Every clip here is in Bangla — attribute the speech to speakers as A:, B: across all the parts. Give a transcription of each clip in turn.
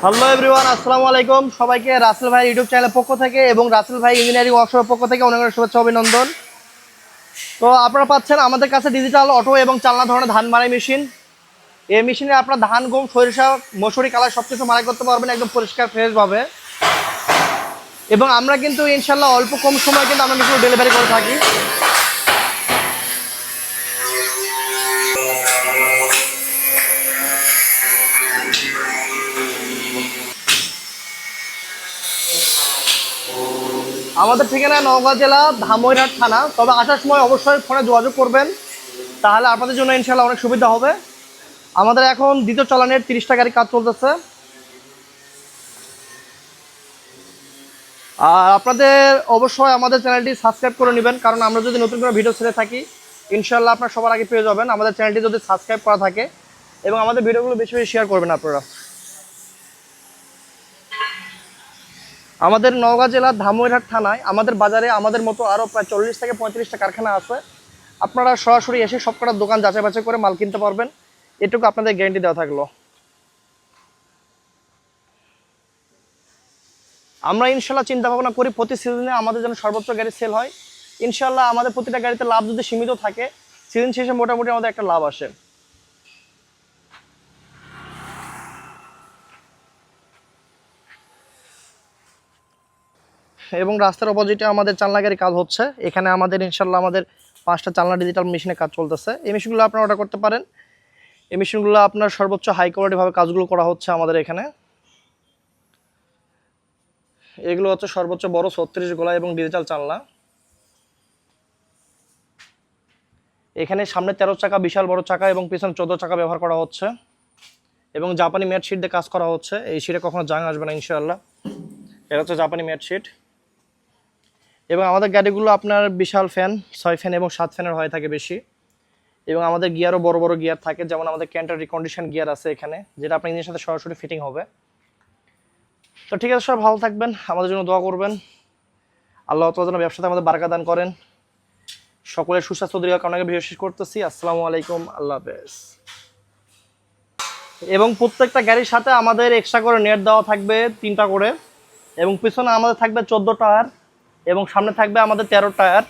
A: হ্যালো এভরিওয়ান, আসসালামু আলাইকুম। সবাইকে রাসেল ভাই ইউটিউব চ্যানেলের পক্ষ থেকে এবং রাসেল ভাই ইঞ্জিনিয়ারিং ওয়ার্কশপের পক্ষ থেকে অনেক অনেক শুভেচ্ছা অভিনন্দন। তো আপনারা পাচ্ছেন আমাদের কাছে ডিজিটাল অটো এবং চালনা ধরনের ধান মাড়াই মেশিন। এই মেশিনে আপনার ধান, গম, সরিষা, মসুরি, কালার সব কিছু মাড়াই করতে পারবেন একদম পরিষ্কার ফ্রেশভাবে। এবং আমরা কিন্তু ইনশাল্লাহ অল্প কম সময় কিন্তু আমরা মেশিন ডেলিভারি করে থাকি। আমাদের ঠিকানা নওগাঁ জেলা ধামইরহাট থানা। তবে আসার সময় অবশ্যই ফোনে যোগাযোগ করবেন, তাহলে আপনাদের জন্য ইনশাল্লাহ অনেক সুবিধা হবে। আমাদের এখন দ্বিতীয় চালানের 30টা গাড়ি কাজ চলতেছে। আর আপনাদের অবশ্যই আমাদের চ্যানেলটি সাবস্ক্রাইব করে নেবেন, কারণ আমরা যদি নতুন করে ভিডিও ছেড়ে থাকি ইনশাল্লাহ আপনারা সবার আগে পেয়ে যাবেন। আমাদের চ্যানেলটি যদি সাবস্ক্রাইব করা থাকে এবং আমাদের ভিডিওগুলো বেশি বেশি শেয়ার করবেন আপনারা। আমাদের নওগাঁ জেলার ধামইরহাট থানায় আমাদের বাজারে আমাদের মতো আরও প্রায় 40 থেকে 35টা কারখানা আছে। আপনারা সরাসরি এসে সব কটার দোকান যাচাই বাছাই করে মাল কিনতে পারবেন, এটুকু আপনাদের গ্যারান্টি দেওয়া থাকলো। আমরা ইনশাল্লাহ চিন্তা ভাবনা করি প্রতি সিজনে আমাদের যেন সর্বোচ্চ গাড়ি সেল হয়। ইনশাল্লাহ আমাদের প্রতিটা গাড়িতে লাভ যদি সীমিত থাকে, সিজন শেষে মোটামুটি আমাদের একটা লাভ আসে। এবং রাস্তার অপোজিটে আমাদের চালনা গাড়ি কাজ হচ্ছে। এখানে আমাদের ইনশাল্লাহ আমাদের 5টা চালনা ডিজিটাল মেশিনে কাজ চলতেছে। এই মেশিনগুলো আপনারা অর্ডার করতে পারেন। এই মেশিনগুলো আপনার সর্বোচ্চ হাই কোয়ালিটিভাবে কাজগুলো করা হচ্ছে আমাদের এখানে। এগুলো হচ্ছে সর্বোচ্চ বড় 36 গোলা এবং ডিজিটাল চালনা। এখানে সামনে 13 চাকা বিশাল বড় চাকা এবং পিছনে 14 চাকা ব্যবহার করা হচ্ছে এবং জাপানি ম্যাট শিট দিয়ে কাজ করা হচ্ছে। এই শিটে কখনো জাং আসবে না ইনশাআল্লাহ। এটা হচ্ছে জাপানি ম্যাট শিট। এবং আমাদের গাড়িগুলো আপনার বিশাল ফ্যান, 6 ফ্যান এবং 7 ফ্যানের হয়ে থাকে বেশি। এবং আমাদের গিয়ারও বড় বড় গিয়ার থাকে, যেমন আমাদের ক্যান্টার রিকন্ডিশন গিয়ার আছে এখানে, যেটা আপনার ইঞ্জিনের সাথে সরাসরি ফিটিং হবে। তো ঠিক আছে, সব ভালো থাকবেন, আমাদের জন্য দোয়া করবেন। আল্লাহ তাআলা যেন ব্যবসাতে আমাদের বারাকা দান করেন। সকলের সুস্বাস্থ্য দীর্ঘ কামনা করে শেষ করতেছি। আসসালামু আলাইকুম, আল্লাহ হাফেজ। এবং প্রত্যেকটা গাড়ির সাথে আমাদের এক্সট্রা করে নেট দেওয়া থাকবে 3টা করে, এবং পিছনে আমাদের থাকবে 14 টায়ার এবং সামনে থাকবে আমাদের 13 টায়ার।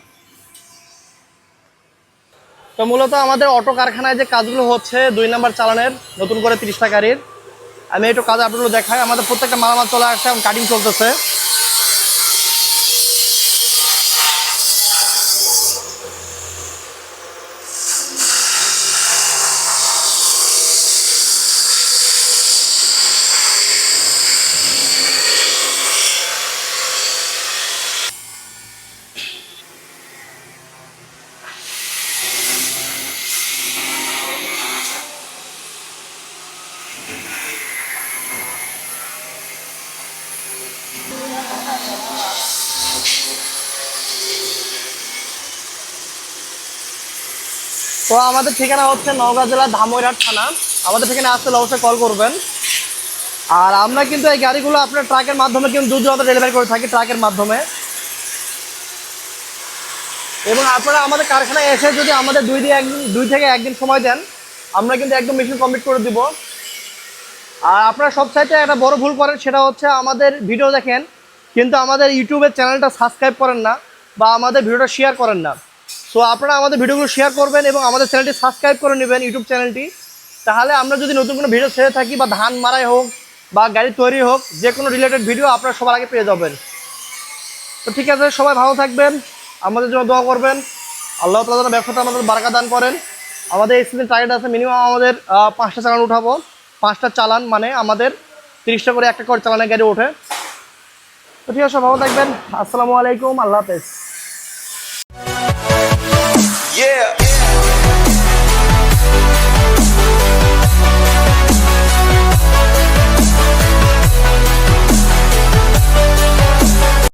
A: তো মূলত আমাদের অটো কারখানায় যে কাজগুলো হচ্ছে 2 নম্বর চালানের নতুন করে 30টা গাড়ির, আমি একটু কাজ আপনাগুলো দেখাই। আমাদের প্রত্যেকটা মালামাল চলে আসছে এবং কাটিং চলতেছে। তো আমাদের ঠিকানা হচ্ছে নওগাঁ জেলার ধামইরহাট থানা। আমাদের ঠিকানা আসলে অবশ্যই কল করবেন। আর আমরা কিন্তু এই গাড়িগুলো আপনার ট্রাকের মাধ্যমে কিন্তু দূর দূরান্ত ডেলিভারি করে থাকি, ট্রাকের মাধ্যমে। এবং আপনারা আমাদের কারখানায় এসে যদি আমাদের 2 থেকে 1 দিন সময় দেন, আমরা কিন্তু একদম মেশিন কমপ্লিট করে দিব। আর আপনারা সব সাইটে একটা বড় ভুল করেন, সেটা হচ্ছে আমাদের ভিডিও দেখেন কিন্তু আমাদের ইউটিউবের চ্যানেলটা সাবস্ক্রাইব করেন না বা আমাদের ভিডিওটা শেয়ার করেন না। সো আপনারা আমাদের ভিডিওগুলো শেয়ার করবেন এবং আমাদের চ্যানেলটি সাবস্ক্রাইব করে নেবেন, ইউটিউব চ্যানেলটি। তাহলে আমরা যদি নতুন কোনো ভিডিও ছেড়ে থাকি বা ধান মারাই হোক বা গাড়ি তৈরি হোক, যে কোনো রিলেটেড ভিডিও আপনারা সবার আগে পেয়ে যাবেন। তো ঠিক আছে, সবাই ভালো থাকবেন, আমাদের জন্য দোয়া করবেন। আল্লাহ তাআলা যেন ব্যবসাটা আমাদের বারাকা দান করেন। আমাদের এই সিজন টার্গেট আছে মিনিমাম আমাদের 5টা চালান উঠাবো। 5টা চালান মানে আমাদের 30টা করে একটা করে চালানের গাড়ি ওঠে। তো ঠিক আছে, ভালো থাকবেন। আসসালামু আলাইকুম, আল্লাহ হাফেজ।
B: Yeah.